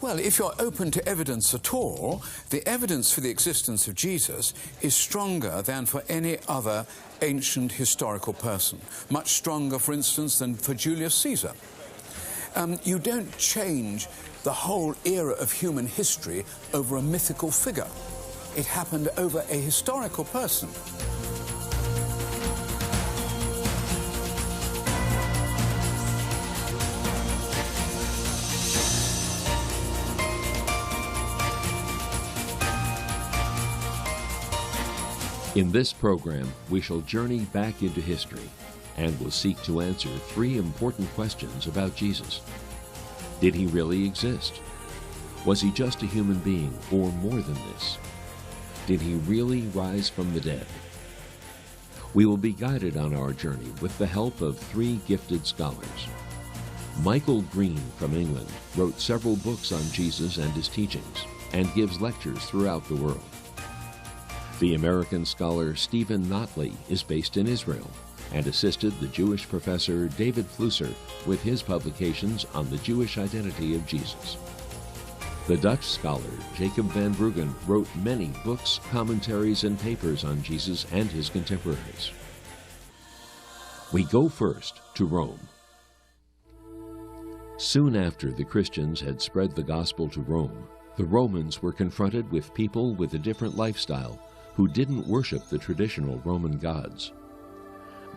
Well, if you're open to evidence at all, the evidence for the existence of Jesus is stronger than for any other ancient historical person. Much stronger, for instance, than for Julius Caesar. You don't change the whole era of human history over a mythical figure. It happened over a historical person. In this program, we shall journey back into history and will seek to answer three important questions about Jesus. Did he really exist? Was he just a human being, or more than this? Did he really rise from the dead? We will be guided on our journey with the help of three gifted scholars. Michael Green from England wrote several books on Jesus and his teachings and gives lectures throughout the world. The American scholar Stephen Notley is based in Israel and assisted the Jewish professor David Flusser with his publications on the Jewish identity of Jesus. The Dutch scholar Jacob van Bruggen wrote many books, commentaries, and papers on Jesus and his contemporaries. We go first to Rome. Soon after the Christians had spread the gospel to Rome, the Romans were confronted with people with a different lifestyle who didn't worship the traditional Roman gods.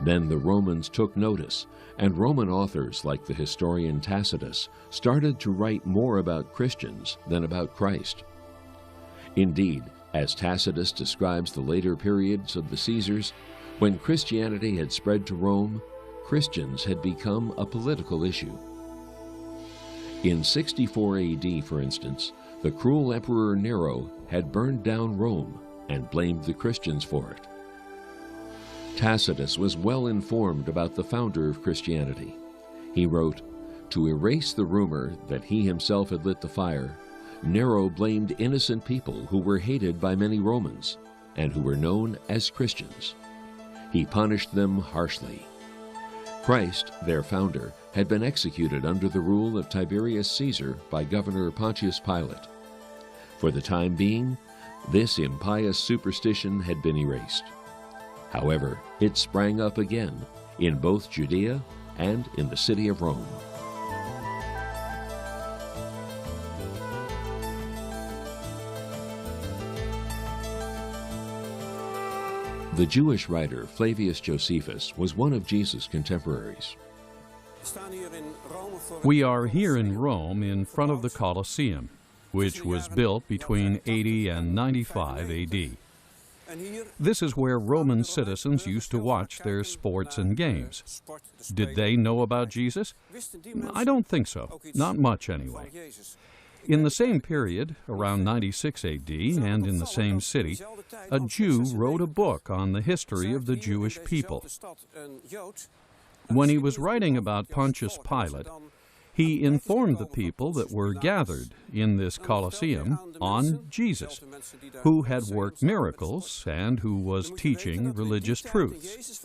Then the Romans took notice, and Roman authors like the historian Tacitus started to write more about Christians than about Christ. Indeed, as Tacitus describes the later periods of the Caesars, when Christianity had spread to Rome, Christians had become a political issue. In 64 AD, for instance, the cruel Emperor Nero had burned down Rome and blamed the Christians for it. Tacitus was well informed about the founder of Christianity. He wrote, "To erase the rumor that he himself had lit the fire, Nero blamed innocent people who were hated by many Romans and who were known as Christians. He punished them harshly. Christ, their founder, had been executed under the rule of Tiberius Caesar by Governor Pontius Pilate. For the time being, this impious superstition had been erased. However, it sprang up again in both Judea and in the city of Rome." The Jewish writer Flavius Josephus was one of Jesus' contemporaries. We are here in Rome in front of the Colosseum, which was built between 80 and 95 AD. This is where Roman citizens used to watch their sports and games. Did they know about Jesus? I don't think so. Not much, anyway. In the same period, around 96 AD, and in the same city, a Jew wrote a book on the history of the Jewish people. When he was writing about Pontius Pilate, he informed the people that were gathered in this Colosseum on Jesus, who had worked miracles and who was teaching religious truths.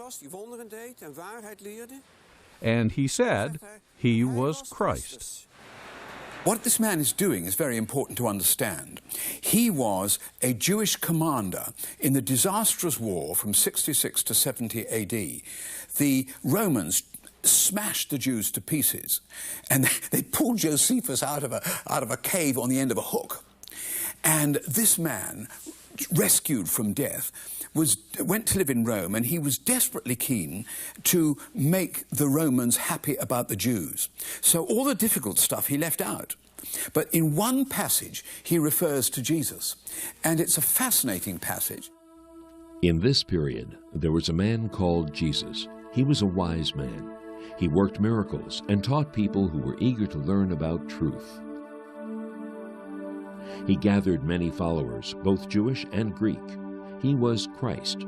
And he said he was Christ. What this man is doing is very important to understand. He was a Jewish commander in the disastrous war from 66 to 70 AD. The Romans smashed the Jews to pieces, and they pulled Josephus out of a cave on the end of a hook. And this man, rescued from death, went to live in Rome, and he was desperately keen to make the Romans happy about the Jews. So all the difficult stuff he left out. But in one passage, he refers to Jesus, and it's a fascinating passage. In this period, there was a man called Jesus. He was a wise man. He worked miracles and taught people who were eager to learn about truth. He gathered many followers, both Jewish and Greek. He was Christ.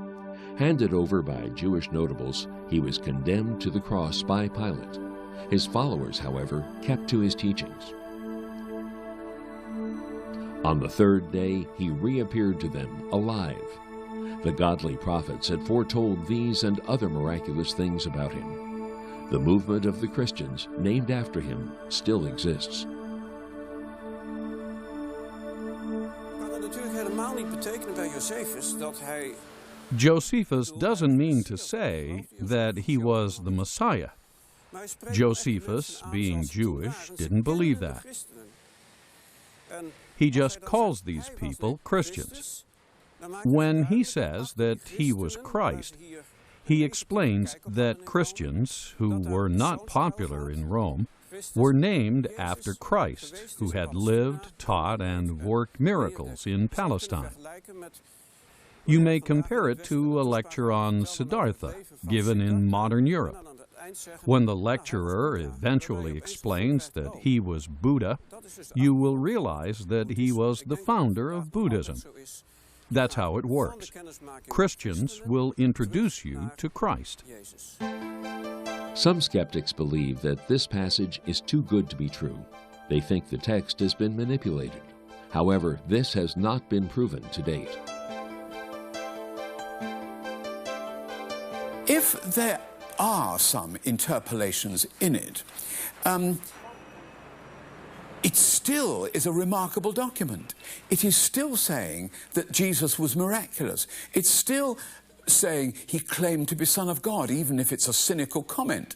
Handed over by Jewish notables, he was condemned to the cross by Pilate. His followers, however, kept to his teachings. On the third day, he reappeared to them alive. The godly prophets had foretold these and other miraculous things about him. The movement of the Christians, named after him, still exists. helemaal niet betekenen bij Josephus dat hij... Josephus doesn't mean to say that he was the Messiah. Josephus, being Jewish, didn't believe that. He just calls these people Christians. When he says that he was Christ, he explains that Christians, who were not popular in Rome, were named after Christ, who had lived, taught, and worked miracles in Palestine. You may compare it to a lecture on Siddhartha, given in modern Europe. When the lecturer eventually explains that he was Buddha, you will realize that he was the founder of Buddhism. That's how it works. Christians will introduce you to Christ. Some skeptics believe that this passage is too good to be true. They think the text has been manipulated. However, this has not been proven to date. If there are some interpolations in it, it still is a remarkable document. It is still saying that Jesus was miraculous. It's still saying he claimed to be Son of God, even if it's a cynical comment.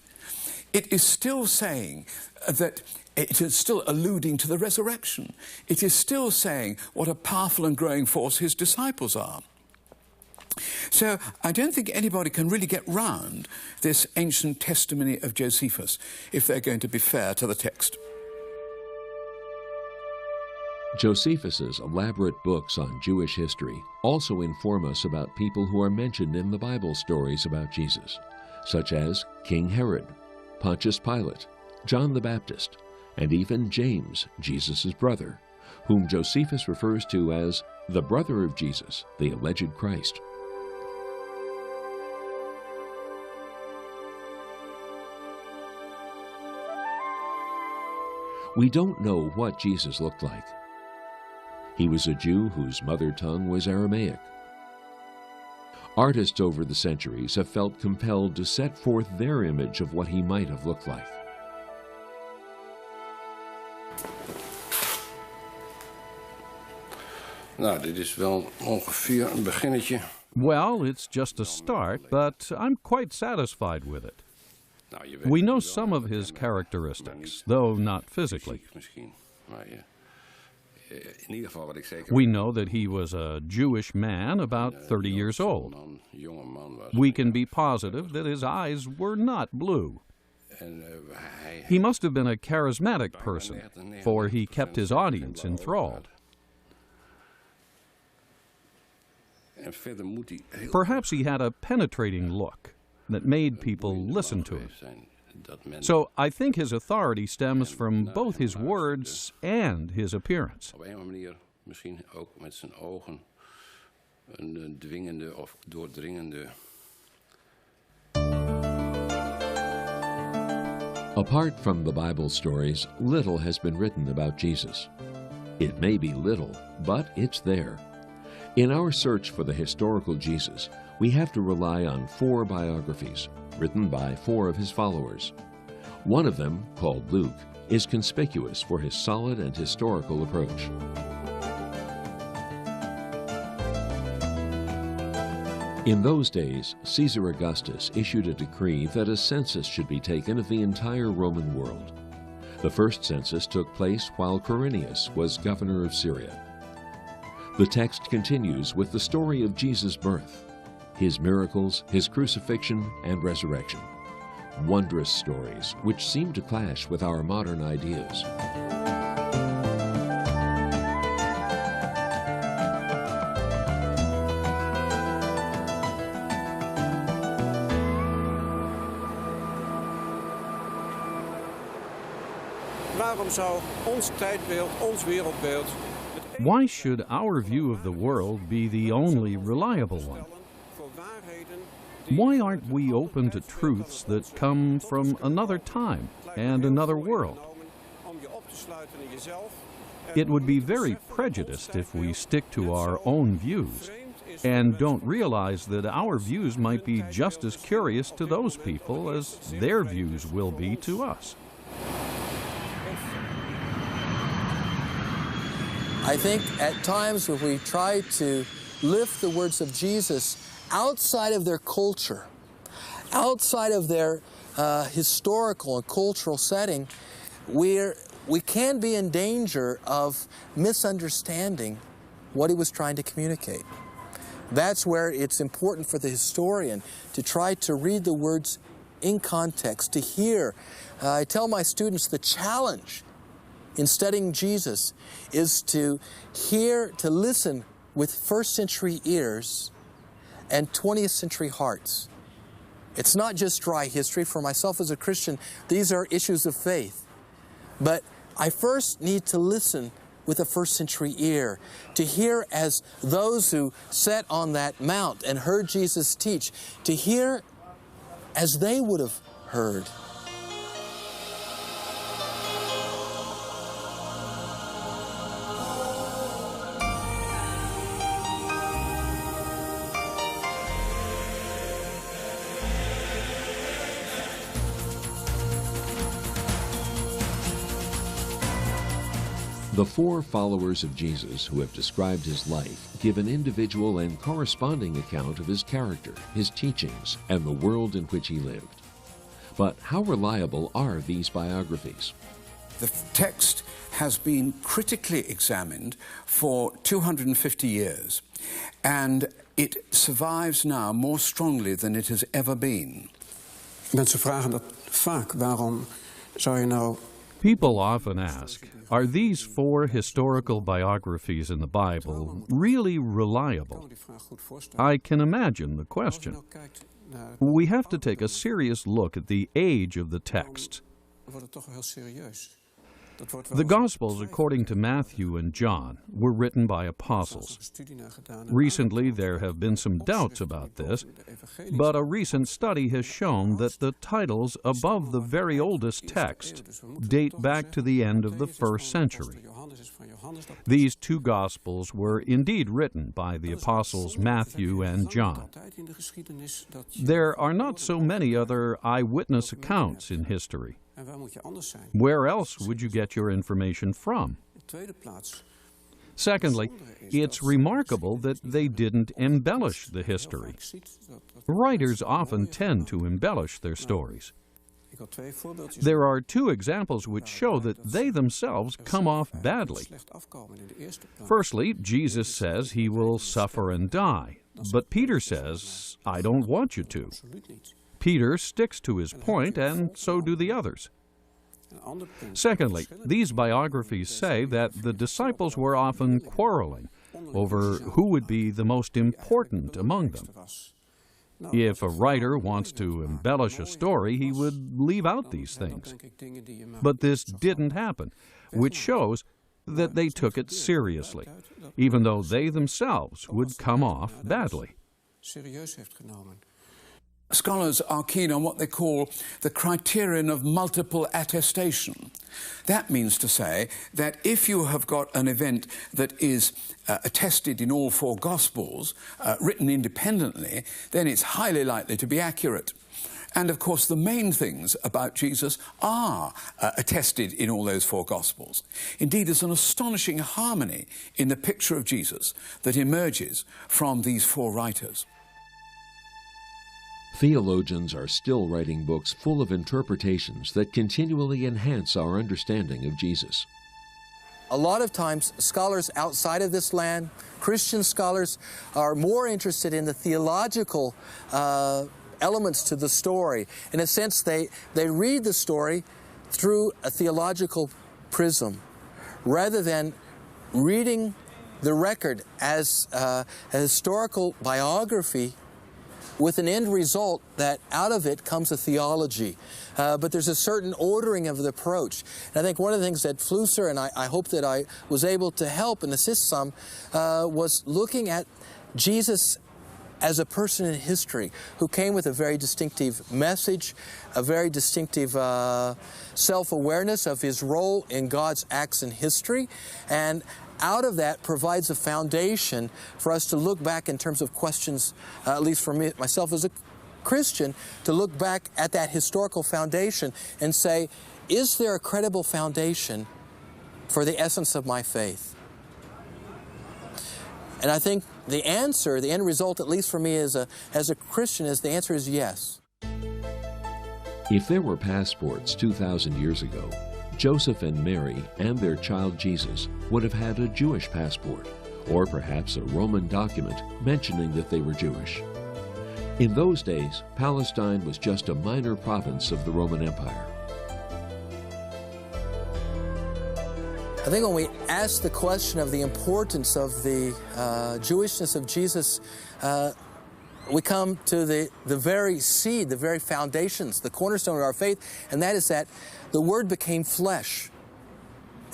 It is still saying that it is still alluding to the resurrection. It is still saying what a powerful and growing force his disciples are. So I don't think anybody can really get round this ancient testimony of Josephus if they're going to be fair to the text. Josephus's elaborate books on Jewish history also inform us about people who are mentioned in the Bible stories about Jesus, such as King Herod, Pontius Pilate, John the Baptist, and even James, Jesus' brother, whom Josephus refers to as the brother of Jesus, the alleged Christ. We don't know what Jesus looked like. He was a Jew whose mother tongue was Aramaic. Artists over the centuries have felt compelled to set forth their image of what he might have looked like. Nou, dit is wel ongeveer een beginnetje. Well, it's just a start, but I'm quite satisfied with it. We know some of his characteristics, though not physically. We know that he was a Jewish man about 30 years old. We can be positive that his eyes were not blue. He must have been a charismatic person, for he kept his audience enthralled. Perhaps he had a penetrating look that made people listen to him. So I think his authority stems from both his words and his appearance. Op een manier misschien ook met zijn ogen een dwingende of doordringende. Apart from the Bible stories, little has been written about Jesus. It may be little, but it's there. In our search for the historical Jesus, we have to rely on 4 biographies, written by 4 of his followers. One of them, called Luke, is conspicuous for his solid and historical approach. In those days, Caesar Augustus issued a decree that a census should be taken of the entire Roman world. The first census took place while Quirinius was governor of Syria. The text continues with the story of Jesus' birth, his miracles, his crucifixion, and resurrection. Wondrous stories which seem to clash with our modern ideas. Waarom zou ons tijdbeeld, ons wereldbeeld... Why should our view of the world be the only reliable one? Why aren't we open to truths that come from another time and another world? It would be very prejudiced if we stick to our own views and don't realize that our views might be just as curious to those people as their views will be to us. I think at times when we try to lift the words of Jesus outside of their culture, outside of their historical and cultural setting, we can be in danger of misunderstanding what he was trying to communicate. That's where it's important for the historian to try to read the words in context, to hear. I tell my students the challenge in studying Jesus is to hear, to listen with first century ears and 20th century hearts. It's not just dry history. For myself as a Christian, these are issues of faith. But I first need to listen with a first century ear, to hear as those who sat on that mount and heard Jesus teach, to hear as they would have heard. The four followers of Jesus who have described his life give an individual and corresponding account of his character, his teachings, and the world in which he lived. But how reliable are these biographies? The text has been critically examined for 250 years, and it survives now more strongly than it has ever been. Mensen vragen dat vaak. Waarom zou je nou... People often ask, are these four historical biographies in the Bible really reliable? I can imagine the question. We have to take a serious look at the age of the text. The Gospels, according to Matthew and John, were written by apostles. Recently, there have been some doubts about this, but a recent study has shown that the titles above the very oldest text date back to the end of the 1st century. These two Gospels were indeed written by the apostles Matthew and John. There are not so many other eyewitness accounts in history. Where else would you get your information from? Secondly, it's remarkable that they didn't embellish the history. Writers often tend to embellish their stories. There are two examples which show that they themselves come off badly. Firstly, Jesus says he will suffer and die, but Peter says, I don't want you to. Peter sticks to his point, and so do the others. Secondly, these biographies say that the disciples were often quarreling over who would be the most important among them. If a writer wants to embellish a story, he would leave out these things. But this didn't happen, which shows that they took it seriously, even though they themselves would come off badly. Scholars are keen on what they call the criterion of multiple attestation. That means to say that if you have got an event that is attested in all four Gospels, written independently, then it's highly likely to be accurate. And of course, the main things about Jesus are attested in all those four Gospels. Indeed, there's an astonishing harmony in the picture of Jesus that emerges from these four writers. Theologians are still writing books full of interpretations that continually enhance our understanding of Jesus. A lot of times, scholars outside of this land, Christian scholars, are more interested in the theological elements to the story. In a sense, they read the story through a theological prism, rather than reading the record as a historical biography with an end result that out of it comes a theology. But there's a certain ordering of the approach. And I think one of the things that Flusser, and I hope that I was able to help and assist some, was looking at Jesus as a person in history who came with a very distinctive message, a very distinctive self-awareness of his role in God's acts in history, and out of that provides a foundation for us to look back in terms of questions, at least for me, myself as a Christian, to look back at that historical foundation and say, is there a credible foundation for the essence of my faith? And I think the answer, the end result, at least for me as a Christian, is the answer is yes. If there were passports 2,000 years ago, Joseph and Mary and their child Jesus would have had a Jewish passport, or perhaps a Roman document mentioning that they were Jewish. In those days, Palestine was just a minor province of the Roman Empire. I think when we ask the question of the importance of the Jewishness of Jesus, we come to the very seed, the very foundations, the cornerstone of our faith, and that is that the Word became flesh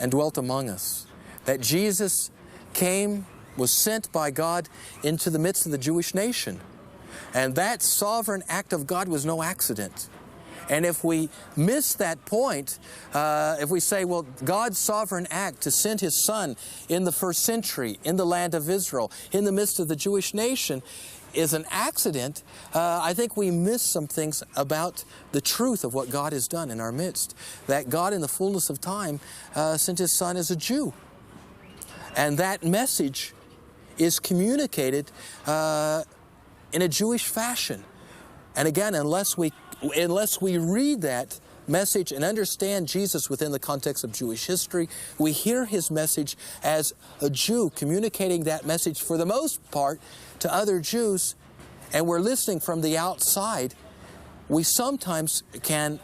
and dwelt among us. That Jesus came, was sent by God into the midst of the Jewish nation. And that sovereign act of God was no accident. And if we miss that point, if we say, well, God's sovereign act to send His Son in the first century, in the land of Israel, in the midst of the Jewish nation, is an accident, I think we miss some things about the truth of what God has done in our midst. That God in the fullness of time sent His Son as a Jew. And that message is communicated in a Jewish fashion. And again, unless we read that message and understand Jesus within the context of Jewish history, we hear His message as a Jew communicating that message for the most part to other Jews, and we're listening from the outside, we sometimes can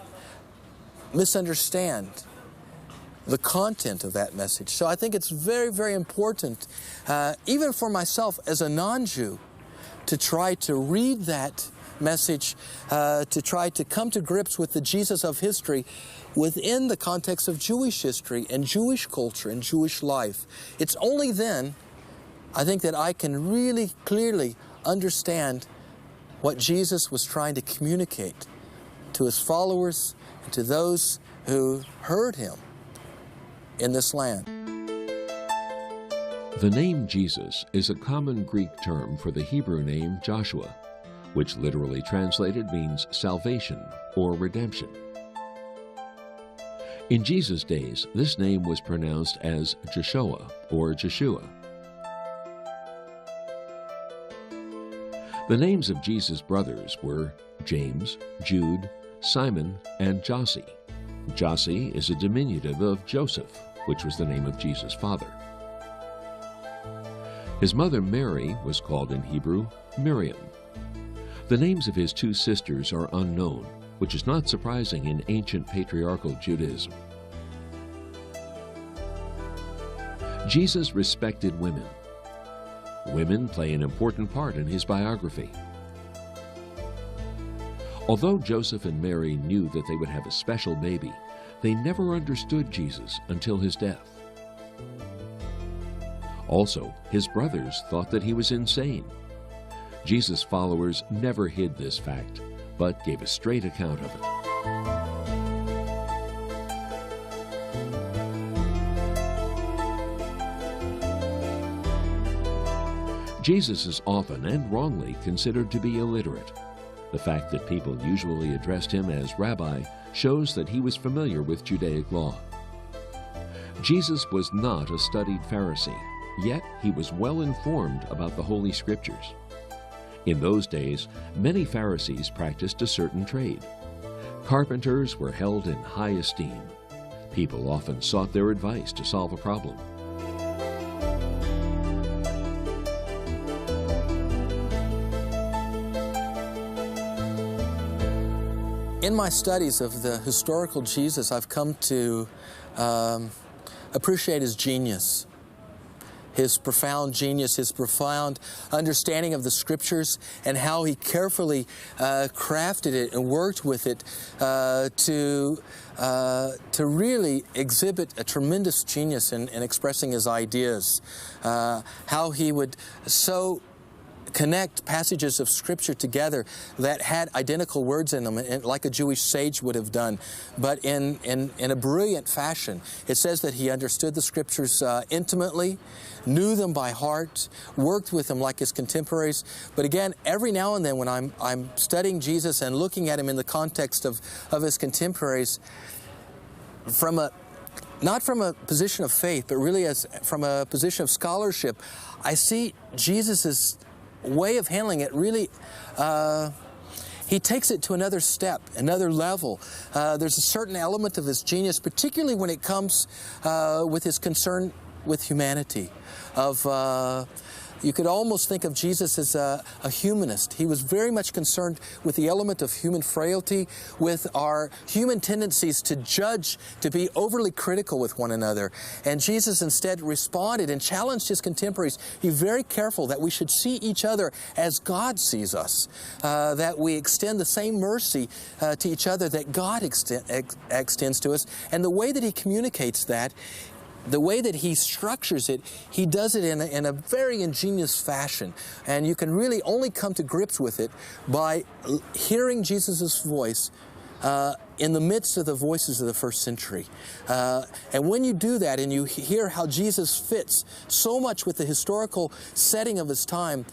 misunderstand the content of that message. So I think it's very, very important, even for myself as a non-Jew, to try to read that message, to try to come to grips with the Jesus of history within the context of Jewish history and Jewish culture and Jewish life. It's only then, I think, that I can really clearly understand what Jesus was trying to communicate to His followers and to those who heard Him in this land. The name Jesus is a common Greek term for the Hebrew name Joshua, which literally translated means salvation or redemption. In Jesus' days, this name was pronounced as Joshua or Jeshua. The names of Jesus' brothers were James, Jude, Simon, and Jossi. Jossi is a diminutive of Joseph, which was the name of Jesus' father. His mother Mary was called in Hebrew Miriam. The names of his two sisters are unknown, which is not surprising in ancient patriarchal Judaism. Jesus respected women. Women play an important part in his biography. Although Joseph and Mary knew that they would have a special baby, they never understood Jesus until his death. Also, his brothers thought that he was insane. Jesus' followers never hid this fact, but gave a straight account of it. Jesus is often and wrongly considered to be illiterate. The fact that people usually addressed him as rabbi shows that he was familiar with Judaic law. Jesus was not a studied Pharisee, yet he was well informed about the Holy Scriptures. In those days, many Pharisees practiced a certain trade. Carpenters were held in high esteem. People often sought their advice to solve a problem. In my studies of the historical Jesus, I've come to appreciate his genius. His profound genius, his profound understanding of the Scriptures, and how he carefully crafted it and worked with it to really exhibit a tremendous genius in expressing his ideas. How he would so connect passages of Scripture together that had identical words in them, like a Jewish sage would have done, but in a brilliant fashion. It says that he understood the Scriptures intimately, knew them by heart, worked with them like his contemporaries. But again, every now and then when I'm studying Jesus and looking at him in the context of his contemporaries, from a not from a position of faith, but really as from a position of scholarship, I see Jesus' way of handling it really, he takes it to another step, another level. There's a certain element of his genius, particularly when it comes with his concern with humanity. You could almost think of Jesus as a humanist. He was very much concerned with the element of human frailty, with our human tendencies to judge, to be overly critical with one another. And Jesus instead responded and challenged his contemporaries, be very careful that we should see each other as God sees us, that we extend the same mercy to each other that God extends to us. And the way that he communicates that, the way that he structures it, he does it in a very ingenious fashion. And you can really only come to grips with it by hearing Jesus' voice in the midst of the voices of the first century. And when you do that and you hear how Jesus fits so much with the historical setting of his time,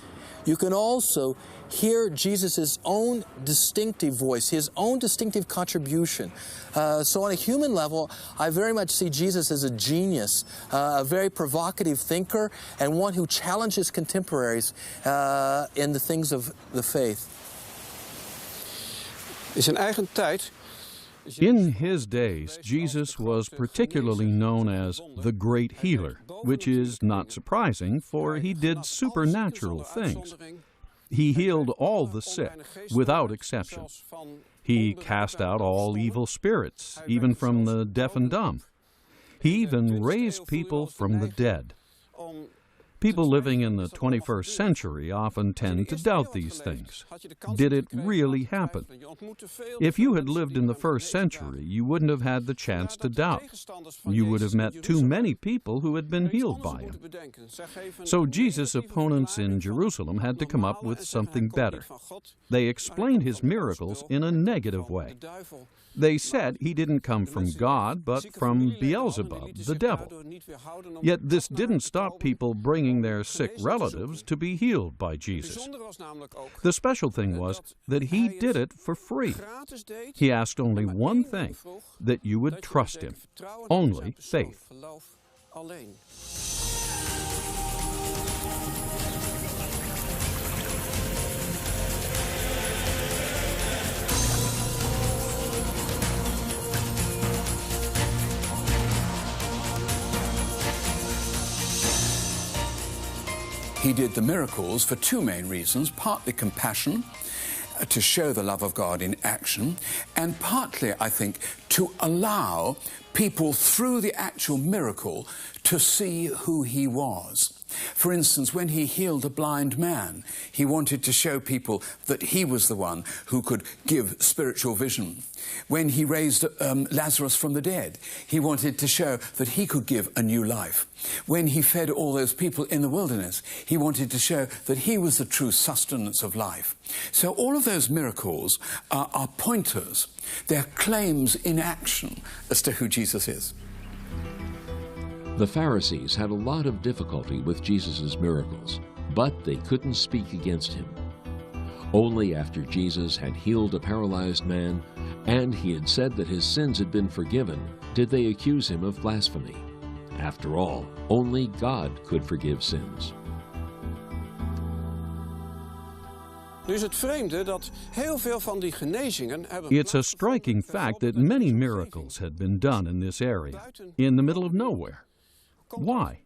you can also hear Jesus' own distinctive voice, his own distinctive contribution. So on a human level, I very much see Jesus as a genius, a very provocative thinker, and one who challenges contemporaries in the things of the faith. In zijn eigen tijd. In his days, Jesus was particularly known as the Great Healer, which is not surprising, for he did supernatural things. He healed all the sick, without exception. He cast out all evil spirits, even from the deaf and dumb. He even raised people from the dead. People living in the 21st century often tend to doubt these things. Did it really happen? If you had lived in the first century, you wouldn't have had the chance to doubt. You would have met too many people who had been healed by him. So Jesus' opponents in Jerusalem had to come up with something better. They explained his miracles in a negative way. They said he didn't come from God, but from Beelzebub, the devil. Yet this didn't stop people bringing their sick relatives to be healed by Jesus. The special thing was that he did it for free. He asked only one thing, that you would trust him. Only faith. He did the miracles for two main reasons, partly compassion, to show the love of God in action, and partly, I think, to allow people through the actual miracle to see who he was. For instance, when he healed a blind man, he wanted to show people that he was the one who could give spiritual vision. When he raised Lazarus from the dead, he wanted to show that he could give a new life. When he fed all those people in the wilderness, he wanted to show that he was the true sustenance of life. So all of those miracles are pointers. They're claims in action as to who Jesus is. The Pharisees had a lot of difficulty with Jesus' miracles, but they couldn't speak against him. Only after Jesus had healed a paralyzed man and he had said that his sins had been forgiven did they accuse him of blasphemy. After all, only God could forgive sins. It's a striking fact that many miracles had been done in this area, in the middle of nowhere. Why?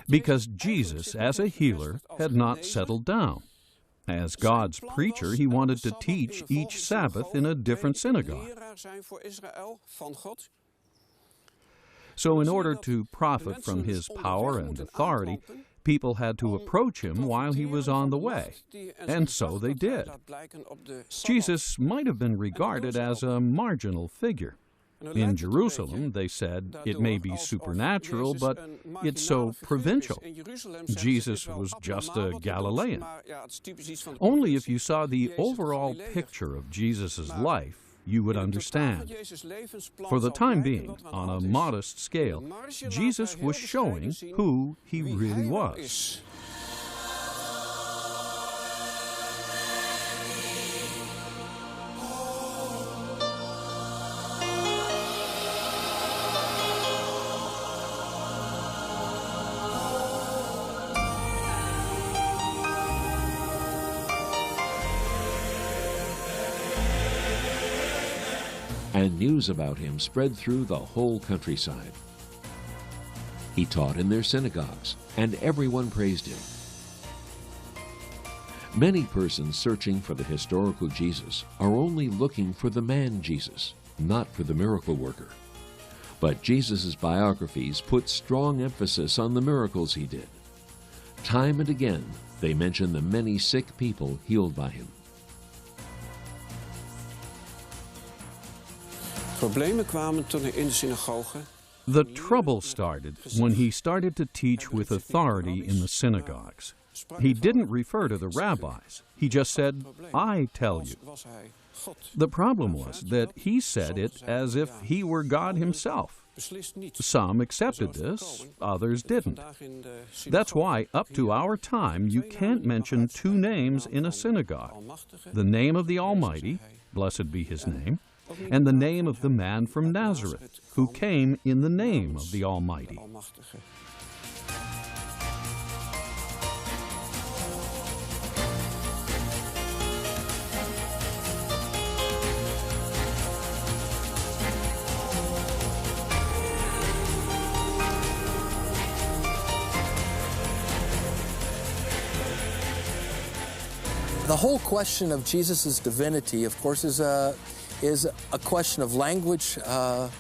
Because Jesus, as a healer, had not settled down. As God's preacher, he wanted to teach each Sabbath in a different synagogue. So in order to profit from his power and authority, people had to approach him while he was on the way, and so they did. Jesus might have been regarded as a marginal figure. In Jerusalem, they said, it may be supernatural, but it's so provincial. Jesus was just a Galilean. Only if you saw the overall picture of Jesus' life, you would understand. For the time being, on a modest scale, Jesus was showing who he really was. and news about him spread through the whole countryside. He taught in their synagogues, and everyone praised him. Many persons searching for the historical Jesus are only looking for the man Jesus, not for the miracle worker. But Jesus' biographies put strong emphasis on the miracles he did. Time and again, they mention the many sick people healed by him. Problemen kwamen toen hij in de synagoge. The trouble started when he started to teach with authority in the synagogues. He didn't refer to the rabbis. He just said, "I tell you." The problem was that he said it as if he were God himself. Some accepted this, others didn't. That's why, up to our time, you can't mention two names in a synagogue: the name of the Almighty, blessed be his name, and the name of the man from Nazareth, who came in the name of the Almighty. The whole question of Jesus' divinity, of course, is a question of language. The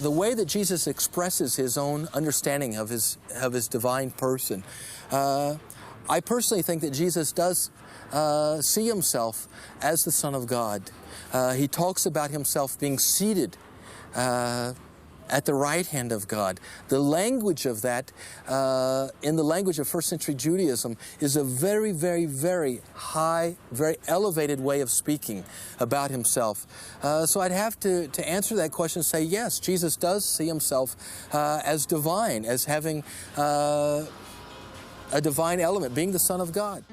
way that Jesus expresses his own understanding of his divine person, I personally think that Jesus does see himself as the Son of God. He talks about himself being seated at the right hand of God. The language of that, in the language of first century Judaism, is a very, very, very high, very elevated way of speaking about himself. So I'd have to answer that question and say, yes, Jesus does see himself as divine, as having a divine element, being the Son of God.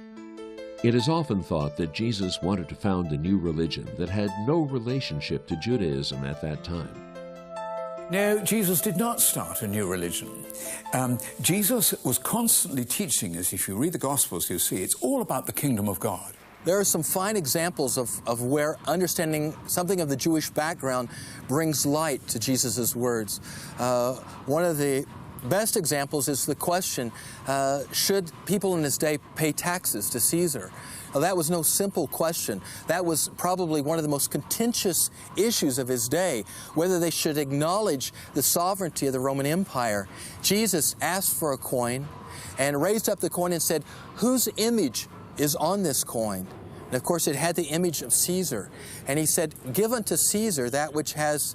It is often thought that Jesus wanted to found a new religion that had no relationship to Judaism at that time. No, Jesus did not start a new religion. Jesus was constantly teaching us. If you read the Gospels, you'll see it's all about the kingdom of God. There are some fine examples of where understanding something of the Jewish background brings light to Jesus' words. One of the best examples is the question, should people in his day pay taxes to Caesar? Now, that was no simple question. That was probably one of the most contentious issues of his day, whether they should acknowledge the sovereignty of the Roman Empire. Jesus asked for a coin and raised up the coin and said, "Whose image is on this coin?" And of course, it had the image of Caesar. And he said, "Give unto Caesar that which has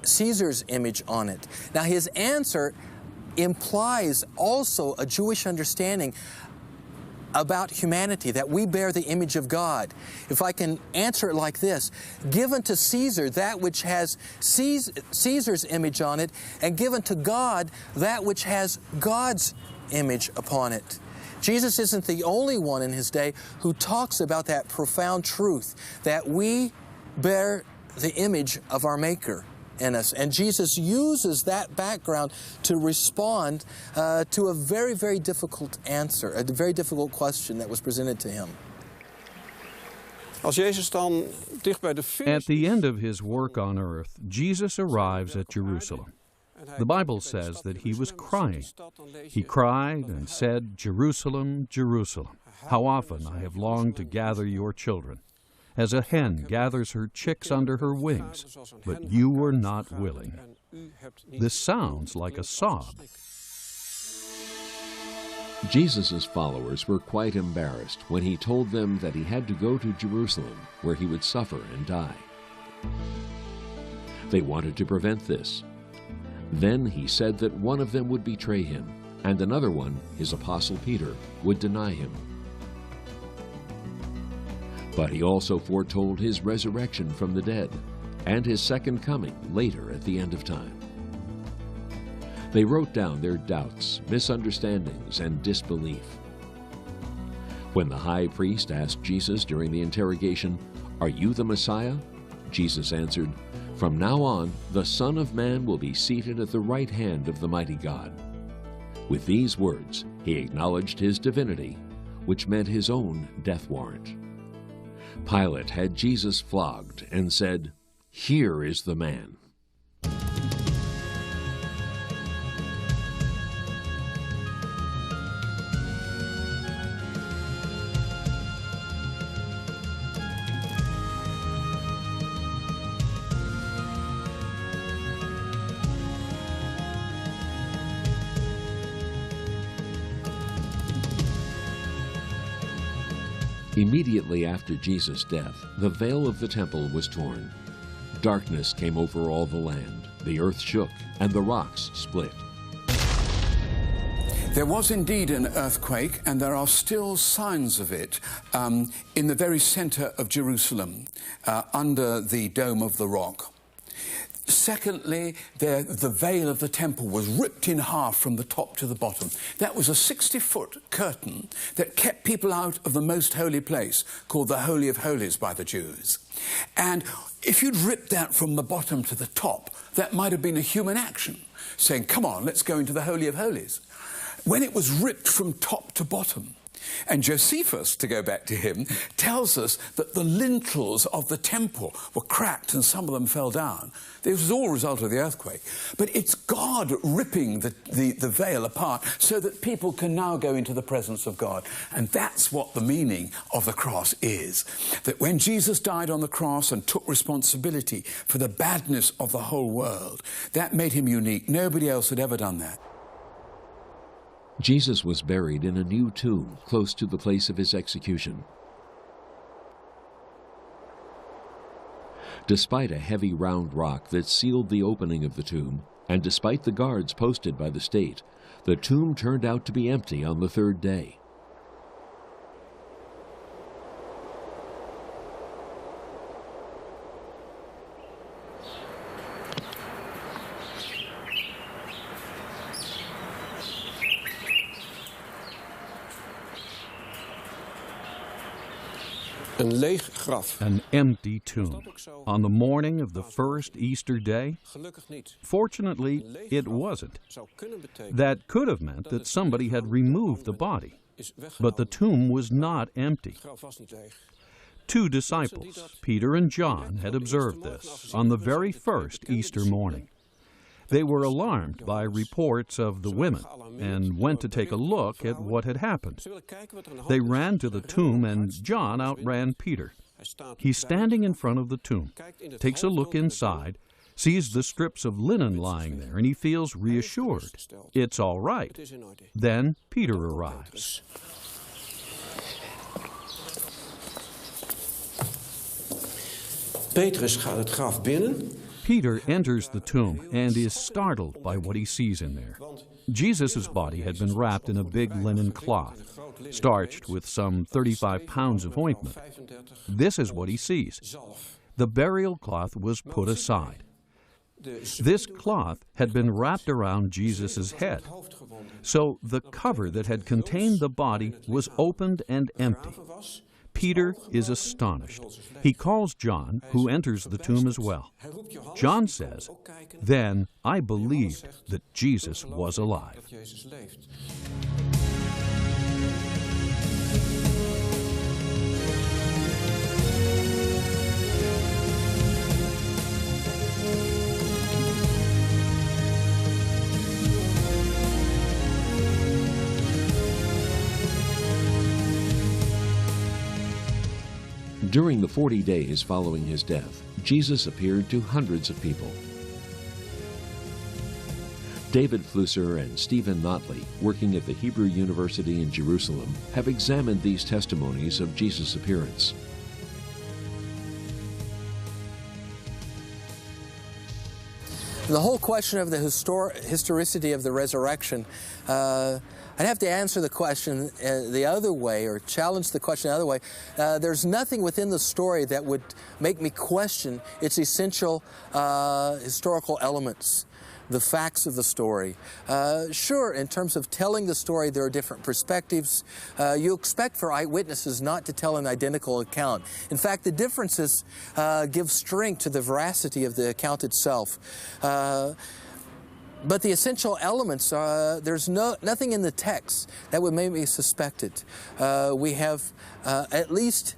Caesar's image on it." Now, his answer implies also a Jewish understanding about humanity, that we bear the image of God. If I can answer it like this: give unto Caesar that which has Caesar's image on it, and give unto God that which has God's image upon it. Jesus isn't the only one in his day who talks about that profound truth, that we bear the image of our Maker in us. And Jesus uses that background to respond to a very, very difficult answer, a very difficult question that was presented to him. Als Jezus dan dicht bij de finish. At the end of his work on earth, Jesus arrives at Jerusalem. The Bible says that he was crying. He cried and said, "Jerusalem, Jerusalem, how often I have longed to gather your children, as a hen gathers her chicks under her wings, but you were not willing." This sounds like a sob. Jesus' followers were quite embarrassed when he told them that he had to go to Jerusalem, where he would suffer and die. They wanted to prevent this. Then he said that one of them would betray him, and another one, his apostle Peter, would deny him. But he also foretold his resurrection from the dead and his second coming later at the end of time. They wrote down their doubts, misunderstandings, and disbelief. When the high priest asked Jesus during the interrogation, "Are you the Messiah?" Jesus answered, "From now on, the Son of Man will be seated at the right hand of the mighty God." With these words, he acknowledged his divinity, which meant his own death warrant. Pilate had Jesus flogged and said, Here is the man. Immediately after Jesus' death, the veil of the temple was torn. Darkness came over all the land. The earth shook, and the rocks split. There was indeed an earthquake, and there are still signs of it in the very center of Jerusalem, under the Dome of the Rock. Secondly, the veil of the temple was ripped in half from the top to the bottom. That was a 60-foot curtain that kept people out of the most holy place, called the Holy of Holies by the Jews. And if you'd ripped that from the bottom to the top, that might have been a human action, saying, come on, let's go into the Holy of Holies. When it was ripped from top to bottom, and Josephus, to go back to him, tells us that the lintels of the temple were cracked and some of them fell down. This was all a result of the earthquake. But it's God ripping the veil apart so that people can now go into the presence of God. And that's what the meaning of the cross is. That when Jesus died on the cross and took responsibility for the badness of the whole world, that made him unique. Nobody else had ever done that. Jesus was buried in a new tomb close to the place of his execution. Despite a heavy round rock that sealed the opening of the tomb, and despite the guards posted by the state, the tomb turned out to be empty on the third day. Een leeg graf. An empty tomb. On the morning of the first Easter day? Fortunately, it wasn't. That could have meant that somebody had removed the body. But the tomb was not empty. Two disciples, Peter and John, had observed this on the very first Easter morning. They were alarmed by reports of the women and went to take a look at what had happened. They ran to the tomb, and John outran Peter. He's standing in front of the tomb, takes a look inside, sees the strips of linen lying there, and he feels reassured. It's all right. Then Peter arrives. Petrus gaat het graf binnen. Peter enters the tomb and is startled by what he sees in there. Jesus' body had been wrapped in a big linen cloth, starched with some 35 pounds of ointment. This is what he sees. The burial cloth was put aside. This cloth had been wrapped around Jesus' head, so the cover that had contained the body was opened and empty. Peter is astonished. He calls John, who enters the tomb as well. John says, "Then I believed that Jesus was alive." During the 40 days following his death, Jesus appeared to hundreds of people. David Flusser and Stephen Notley, working at the Hebrew University in Jerusalem, have examined these testimonies of Jesus' appearance. The whole question of the historicity of the resurrection, I'd have to answer the question the other way, or challenge the question the other way. There's nothing within the story that would make me question its essential historical elements, the facts of the story. Sure, in terms of telling the story, there are different perspectives. You expect for eyewitnesses not to tell an identical account. In fact, the differences give strength to the veracity of the account itself. But the essential elements, there's nothing in the text that would make me suspect it. We have at least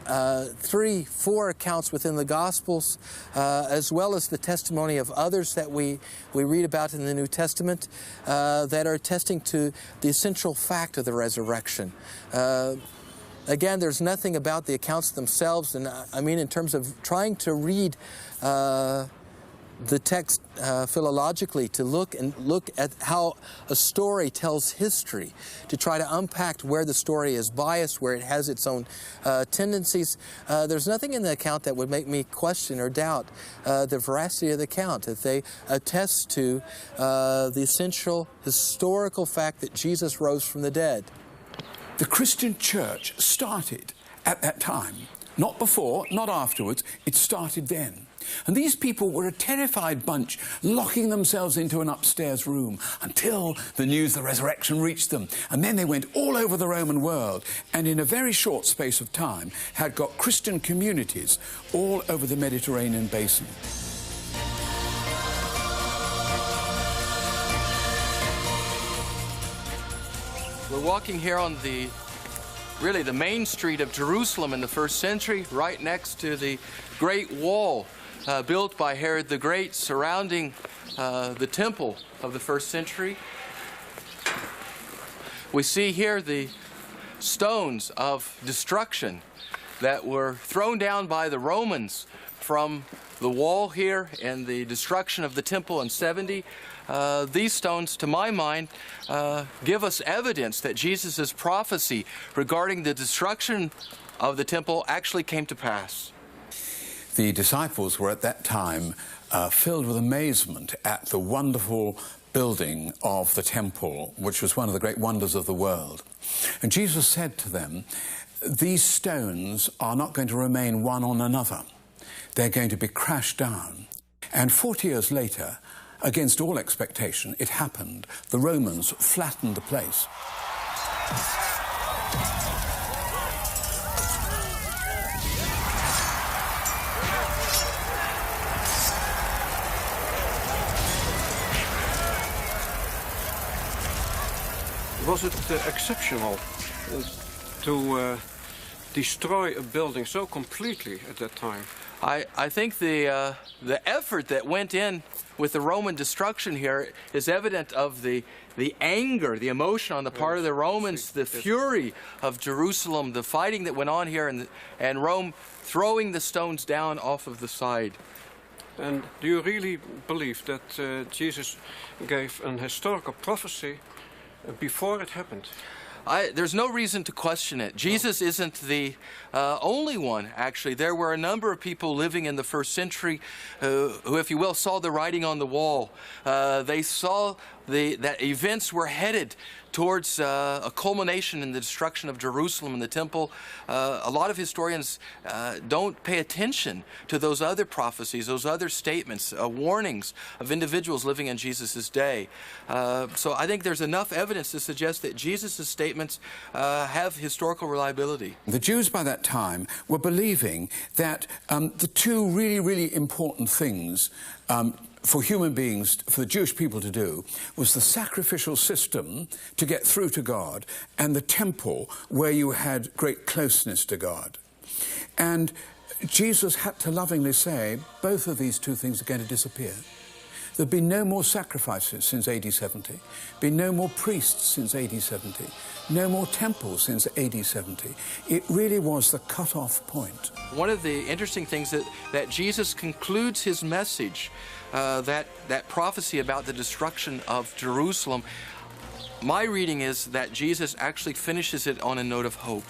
4 accounts within the Gospels, as well as the testimony of others that we read about in the New Testament that are attesting to the essential fact of the resurrection. Again, there's nothing about the accounts themselves, and I mean in terms of trying to read the text philologically, to look at how a story tells history, to try to unpack where the story is biased, where it has its own tendencies. There's nothing in the account that would make me question or doubt the veracity of the account, that they attest to the essential historical fact that Jesus rose from the dead. The Christian church started at that time, not before, not afterwards, it started then. And these people were a terrified bunch, locking themselves into an upstairs room until the news of the resurrection reached them. And then they went all over the Roman world, and in a very short space of time had got Christian communities all over the Mediterranean basin. We're walking here on really the main street of Jerusalem in the 1st century, right next to the Great Wall built by Herod the Great surrounding the temple of the 1st century. We see here the stones of destruction that were thrown down by the Romans from the wall here and the destruction of the temple in 70. These stones, to my mind, give us evidence that Jesus' prophecy regarding the destruction of the temple actually came to pass. The disciples were at that time filled with amazement at the wonderful building of the temple, which was one of the great wonders of the world. And Jesus said to them, these stones are not going to remain one on another. They're going to be crashed down. And 40 years later, against all expectation, it happened. The Romans flattened the place. Was it exceptional to destroy a building so completely at that time? I think the effort that went in with the Roman destruction here is evident of the anger, the emotion on the part of the Romans, the fury of Jerusalem, the fighting that went on here, and Rome throwing the stones down off of the side. And do you really believe that Jesus gave an historical prophecy before it happened? There's no reason to question it. Jesus isn't the only one, actually. There were a number of people living in the 1st century who, if you will, saw the writing on the wall. They saw that events were headed towards a culmination in the destruction of Jerusalem and the temple. A lot of historians don't pay attention to those other prophecies, those other statements, warnings of individuals living in Jesus' day. So I think there's enough evidence to suggest that Jesus' statements have historical reliability. The Jews by that time were believing that the two really, really important things for human beings, for the Jewish people to do, was the sacrificial system to get through to God and the temple where you had great closeness to God. And Jesus had to lovingly say, both of these two things are going to disappear. There've been no more sacrifices since AD 70, been no more priests since AD 70, no more temples since AD 70. It really was the cut-off point. One of the interesting things that Jesus concludes his message, that prophecy about the destruction of Jerusalem, my reading is that Jesus actually finishes it on a note of hope.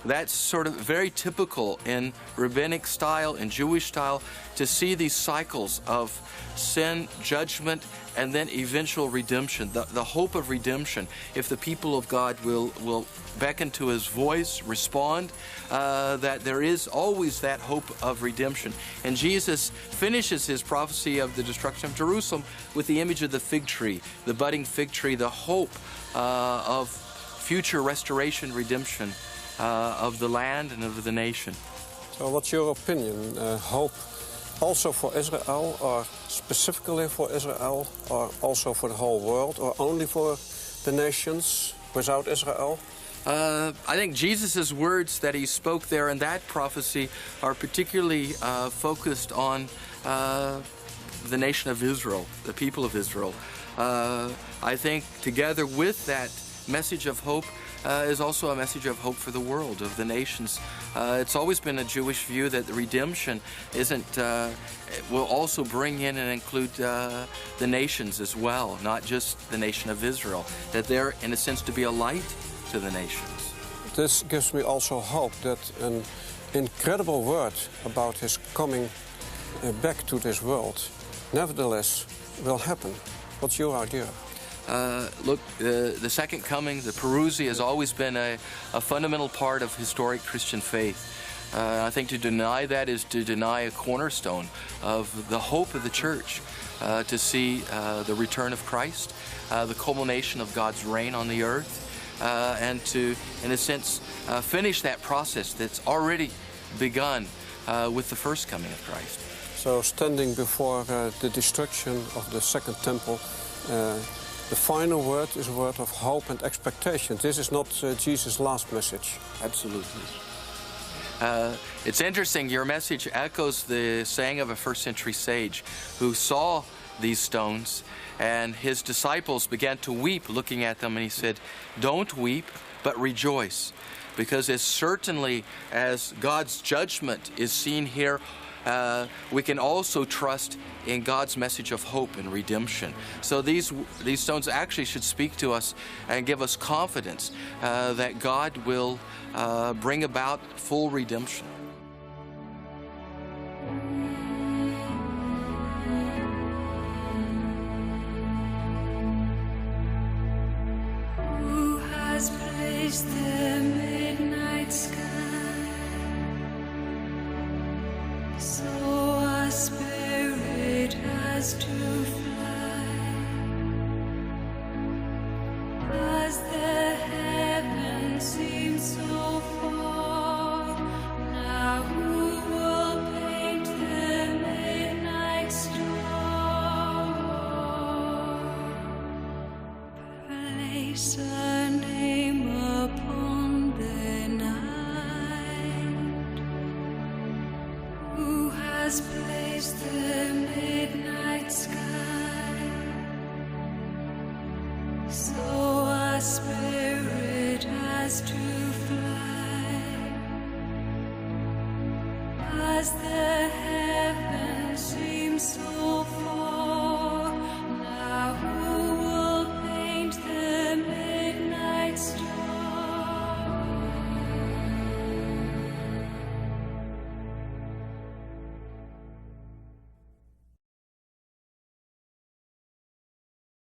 That's sort of very typical in rabbinic style, in Jewish style, to see these cycles of sin, judgment, and then eventual redemption, the hope of redemption. If the people of God will beckon to his voice, respond, that there is always that hope of redemption. And Jesus finishes his prophecy of the destruction of Jerusalem with the image of the fig tree, the budding fig tree, the hope of future restoration, redemption of the land and of the nation. So what's your opinion? Hope also for Israel, or specifically for Israel, or also for the whole world, or only for the nations without Israel? I think Jesus' words that he spoke there in that prophecy are particularly focused on the nation of Israel, the people of Israel. I think together with that message of hope is also a message of hope for the world, of the nations. It's always been a Jewish view that the redemption will also bring in and include the nations as well, not just the nation of Israel, that they're in a sense to be a light to the nations. This gives me also hope that an incredible word about his coming back to this world nevertheless will happen. What's your idea? Look, the second coming, the parousia, has always been a fundamental part of historic Christian faith. I think to deny that is to deny a cornerstone of the hope of the church, to see the return of Christ, the culmination of God's reign on the earth, and to, in a sense, finish that process that's already begun with the first coming of Christ. So standing before the destruction of the second temple, the final word is a word of hope and expectation. This is not Jesus' last message. Absolutely. It's interesting, your message echoes the saying of a first-century sage who saw these stones, and his disciples began to weep looking at them, and he said, "Don't weep, but rejoice." Because as certainly as God's judgment is seen here, we can also trust in God's message of hope and redemption. So these stones actually should speak to us and give us confidence that God will bring about full redemption. Who has placed the midnight sky so our spirit has to fly, as the heavens seem so far? Now who will paint the midnight star? Place a name upon the night. Who has placed the midnight sky so our spirit has to fly, as the heavens seem so